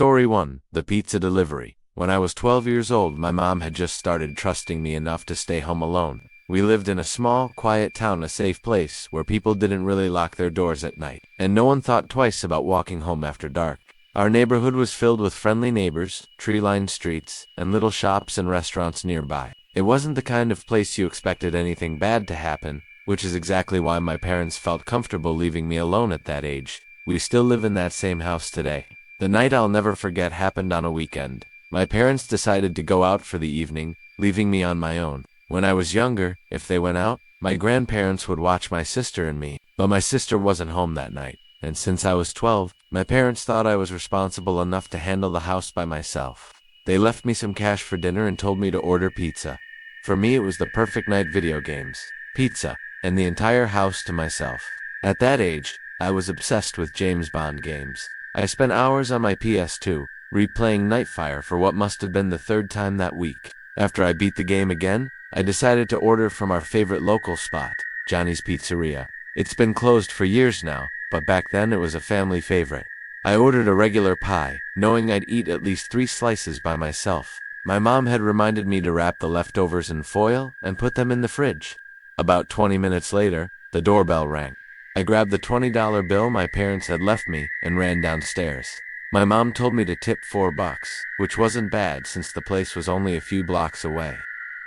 Story 1. The Pizza Delivery. When I was 12 years old, my mom had just started trusting me enough to stay home alone. We lived in a small, quiet town, a safe place where people didn't really lock their doors at night, and no one thought twice about walking home after dark. Our neighborhood was filled with friendly neighbors, tree-lined streets, and little shops and restaurants nearby. It wasn't the kind of place you expected anything bad to happen, which is exactly why my parents felt comfortable leaving me alone at that age. We still live in that same house today. The night I'll never forget happened on a weekend. My parents decided to go out for the evening, leaving me on my own. When I was younger, if they went out, my grandparents would watch my sister and me, but my sister wasn't home that night. And since I was 12, my parents thought I was responsible enough to handle the house by myself. They left me some cash for dinner and told me to order pizza. For me, it was the perfect night: video games, pizza, and the entire house to myself. At that age, I was obsessed with James Bond games. I spent hours on my PS2, replaying Nightfire for what must have been the third time that week. After I beat the game again, I decided to order from our favorite local spot, Johnny's Pizzeria. It's been closed for years now, but back then it was a family favorite. I ordered a regular pie, knowing I'd eat at least 3 slices by myself. My mom had reminded me to wrap the leftovers in foil and put them in the fridge. About 20 minutes later, the doorbell rang. I grabbed the $20 bill my parents had left me and ran downstairs. My mom told me to tip $4, which wasn't bad since the place was only a few blocks away.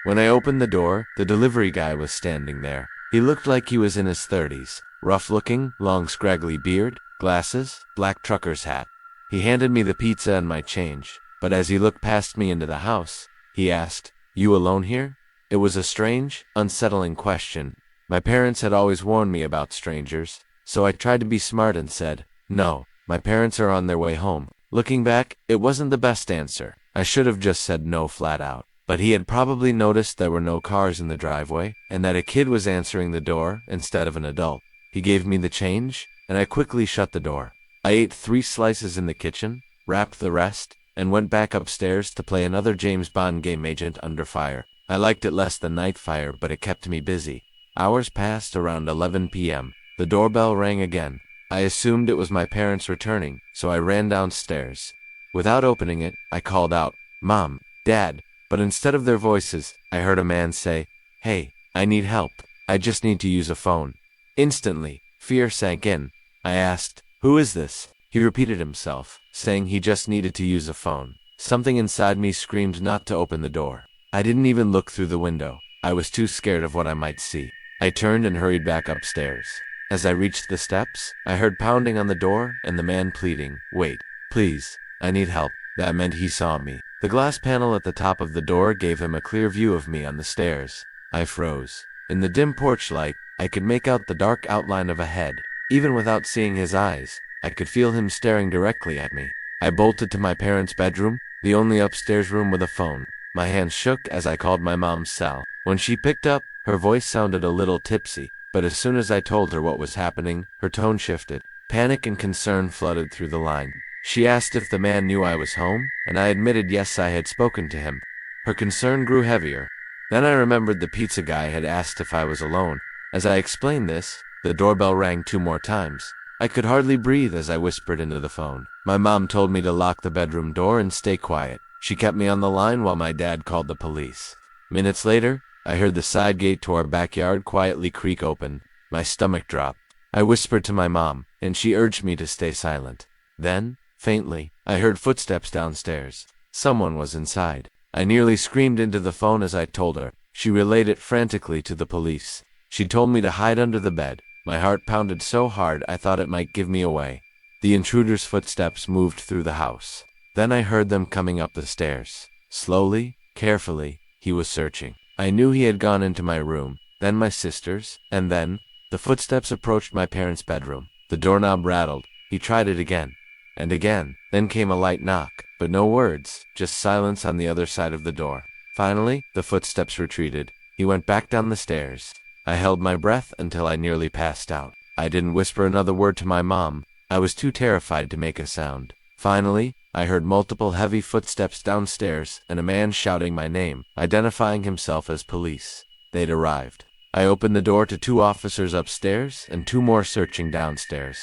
When I opened the door, the delivery guy was standing there. He looked like he was in his 30s, rough-looking, long scraggly beard, glasses, black trucker's hat. He handed me the pizza and my change, but as he looked past me into the house, he asked, "You alone here?" It was a strange, unsettling question. My parents had always warned me about strangers, so I tried to be smart and said, "No, my parents are on their way home." Looking back, it wasn't the best answer. I should have just said no flat out. But he had probably noticed there were no cars in the driveway, and that a kid was answering the door instead of an adult. He gave me the change, and I quickly shut the door. I ate 3 slices in the kitchen, wrapped the rest, and went back upstairs to play another James Bond game, Agent Under Fire. I liked it less than Nightfire, but it kept me busy. Hours passed. Around 11 p.m. The doorbell rang again. I assumed it was my parents returning, so I ran downstairs. Without opening it, I called out, "Mom, Dad," but instead of their voices, I heard a man say, "Hey, I need help. I just need to use a phone." Instantly, fear sank in. I asked, "Who is this?" He repeated himself, saying he just needed to use a phone. Something inside me screamed not to open the door. I didn't even look through the window. I was too scared of what I might see. I turned and hurried back upstairs. As I reached the steps, I heard pounding on the door and the man pleading, "Wait, please, I need help." That meant he saw me. The glass panel at the top of the door gave him a clear view of me on the stairs. I froze. In the dim porch light, I could make out the dark outline of a head. Even without seeing his eyes, I could feel him staring directly at me. I bolted to my parents' bedroom, the only upstairs room with a phone. My hands shook as I called my mom's cell. When she picked up, her voice sounded a little tipsy, but as soon as I told her what was happening, her tone shifted. Panic and concern flooded through the line. She asked if the man knew I was home, and I admitted yes, I had spoken to him. Her concern grew heavier. Then I remembered the pizza guy had asked if I was alone. As I explained this, the doorbell rang 2 more times. I could hardly breathe as I whispered into the phone. My mom told me to lock the bedroom door and stay quiet. She kept me on the line while my dad called the police. Minutes later, I heard the side gate to our backyard quietly creak open. My stomach dropped. I whispered to my mom, and she urged me to stay silent. Then, faintly, I heard footsteps downstairs. Someone was inside. I nearly screamed into the phone as I told her. She relayed it frantically to the police. She told me to hide under the bed. My heart pounded so hard I thought it might give me away. The intruder's footsteps moved through the house. Then I heard them coming up the stairs. Slowly, carefully, he was searching. I knew he had gone into my room, then my sister's, and then, the footsteps approached my parents' bedroom. The doorknob rattled. He tried it again, and again. Then came a light knock, but no words, just silence on the other side of the door. Finally, the footsteps retreated. He went back down the stairs. I held my breath until I nearly passed out. I didn't whisper another word to my mom. I was too terrified to make a sound. Finally, I heard multiple heavy footsteps downstairs and a man shouting my name, identifying himself as police. They'd arrived. I opened the door to 2 officers upstairs and 2 more searching downstairs.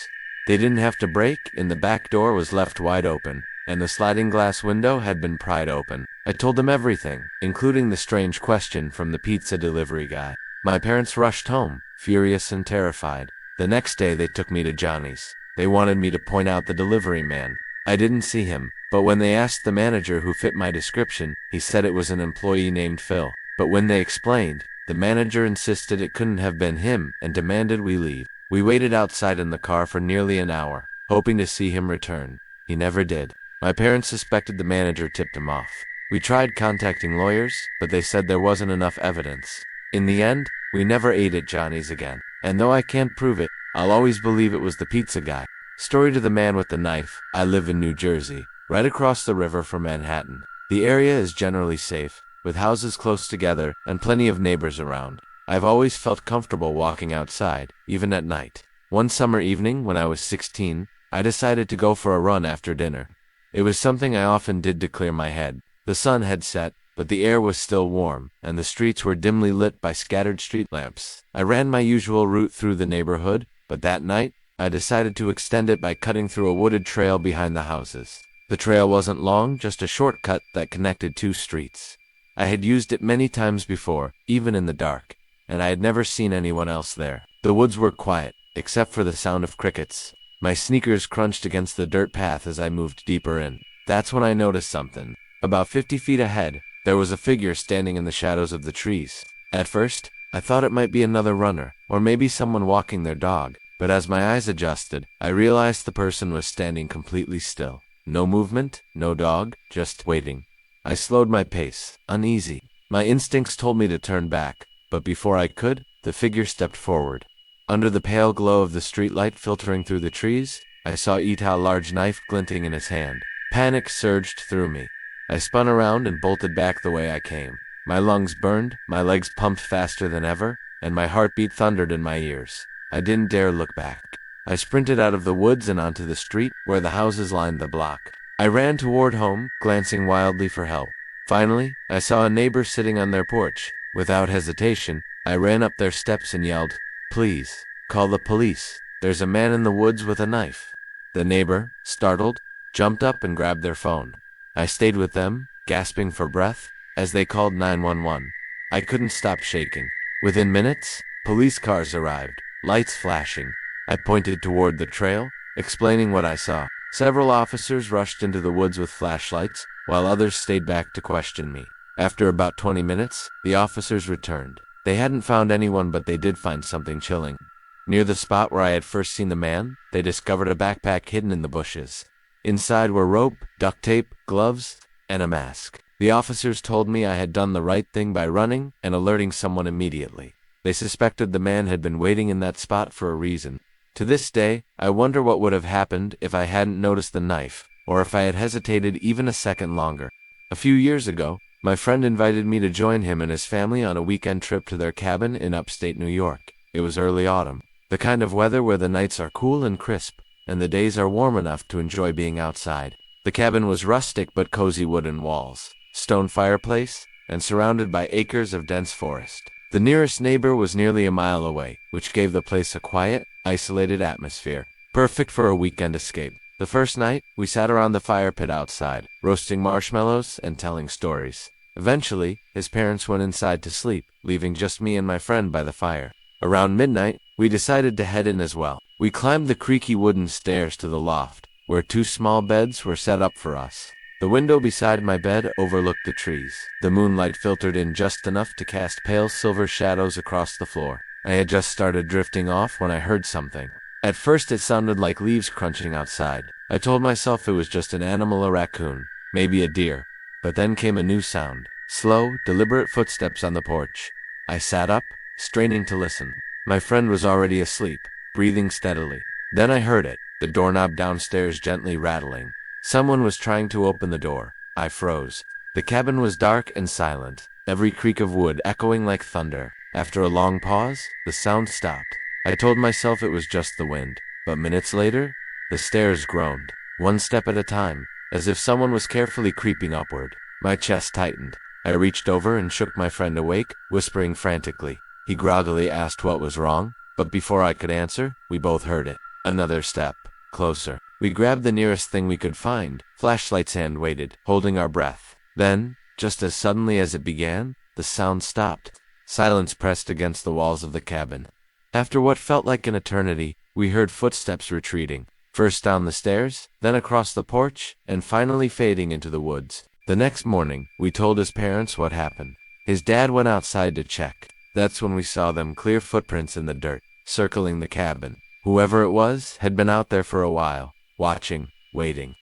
They didn't have to break, and the back door was left wide open. and the sliding glass window had been pried open. I told them everything, including the strange question from the pizza delivery guy. My parents rushed home, furious and terrified. The next day they took me to Johnny's. They wanted me to point out the delivery man. I didn't see him, but when they asked the manager who fit my description, he said it was an employee named Phil. But when they explained, the manager insisted it couldn't have been him and demanded we leave. We waited outside in the car for nearly an hour, hoping to see him return. He never did. My parents suspected the manager tipped him off. We tried contacting lawyers, but they said there wasn't enough evidence. In the end, we never ate at Johnny's again. And though I can't prove it, I'll always believe it was the pizza guy. Story to the man with the knife. I live in New Jersey, right across the river from Manhattan. The area is generally safe, with houses close together and plenty of neighbors around. I've always felt comfortable walking outside, even at night. One summer evening when I was 16, I decided to go for a run after dinner. It was something I often did to clear my head. The sun had set, but the air was still warm, and the streets were dimly lit by scattered street lamps. I ran my usual route through the neighborhood, but that night, I decided to extend it by cutting through a wooded trail behind the houses. The trail wasn't long, just a shortcut that connected two streets. I had used it many times before, even in the dark, and I had never seen anyone else there. The woods were quiet, except for the sound of crickets. My sneakers crunched against the dirt path as I moved deeper in. That's when I noticed something. About 50 feet ahead, there was a figure standing in the shadows of the trees. At first, I thought it might be another runner, or maybe someone walking their dog, but as my eyes adjusted, I realized the person was standing completely still. No movement, no dog, just waiting. I slowed my pace, uneasy. My instincts told me to turn back, but before I could, the figure stepped forward. Under the pale glow of the streetlight filtering through the trees, I saw Ita's large knife glinting in his hand. Panic surged through me. I spun around and bolted back the way I came. My lungs burned, my legs pumped faster than ever, and my heartbeat thundered in my ears. I didn't dare look back. I sprinted out of the woods and onto the street where the houses lined the block. I ran toward home, glancing wildly for help. Finally, I saw a neighbor sitting on their porch. Without hesitation, I ran up their steps and yelled, "Please, call the police. There's a man in the woods with a knife." The neighbor, startled, jumped up and grabbed their phone. I stayed with them, gasping for breath, as they called 911. I couldn't stop shaking. Within minutes, police cars arrived, lights flashing. I pointed toward the trail, explaining what I saw. Several officers rushed into the woods with flashlights, while others stayed back to question me. After about 20 minutes, the officers returned. They hadn't found anyone, but they did find something chilling. Near the spot where I had first seen the man, they discovered a backpack hidden in the bushes. Inside were rope, duct tape, gloves, and a mask. The officers told me I had done the right thing by running and alerting someone immediately. They suspected the man had been waiting in that spot for a reason. To this day, I wonder what would have happened if I hadn't noticed the knife, or if I had hesitated even a second longer. A few years ago, my friend invited me to join him and his family on a weekend trip to their cabin in upstate New York. It was early autumn, the kind of weather where the nights are cool and crisp, and the days are warm enough to enjoy being outside. The cabin was rustic but cozy wooden walls, stone fireplace, and surrounded by acres of dense forest. The nearest neighbor was nearly a mile away, which gave the place a quiet, isolated atmosphere, perfect for a weekend escape. The first night, we sat around the fire pit outside, roasting marshmallows and telling stories. Eventually, his parents went inside to sleep, leaving just me and my friend by the fire. Around midnight, we decided to head in as well. We climbed the creaky wooden stairs to the loft, where two small beds were set up for us. The window beside my bed overlooked the trees. The moonlight filtered in just enough to cast pale silver shadows across the floor. I had just started drifting off when I heard something. At first it sounded like leaves crunching outside. I told myself it was just an animal, a raccoon, maybe a deer. But then came a new sound. Slow, deliberate footsteps on the porch. I sat up, straining to listen. My friend was already asleep, breathing steadily. Then I heard it, the doorknob downstairs gently rattling. Someone was trying to open the door. I froze. The cabin was dark and silent, every creak of wood echoing like thunder. After a long pause, the sound stopped. I told myself it was just the wind, but minutes later, the stairs groaned, one step at a time, as if someone was carefully creeping upward. My chest tightened. I reached over and shook my friend awake, whispering frantically. He groggily asked what was wrong, but before I could answer, we both heard it. Another step, closer. We grabbed the nearest thing we could find, flashlights, and waited, holding our breath. Then, just as suddenly as it began, the sound stopped. Silence pressed against the walls of the cabin. After what felt like an eternity, we heard footsteps retreating, first down the stairs, then across the porch, and finally fading into the woods. The next morning, we told his parents what happened. His dad went outside to check. That's when we saw them clear footprints in the dirt, circling the cabin. Whoever it was had been out there for a while, watching, waiting.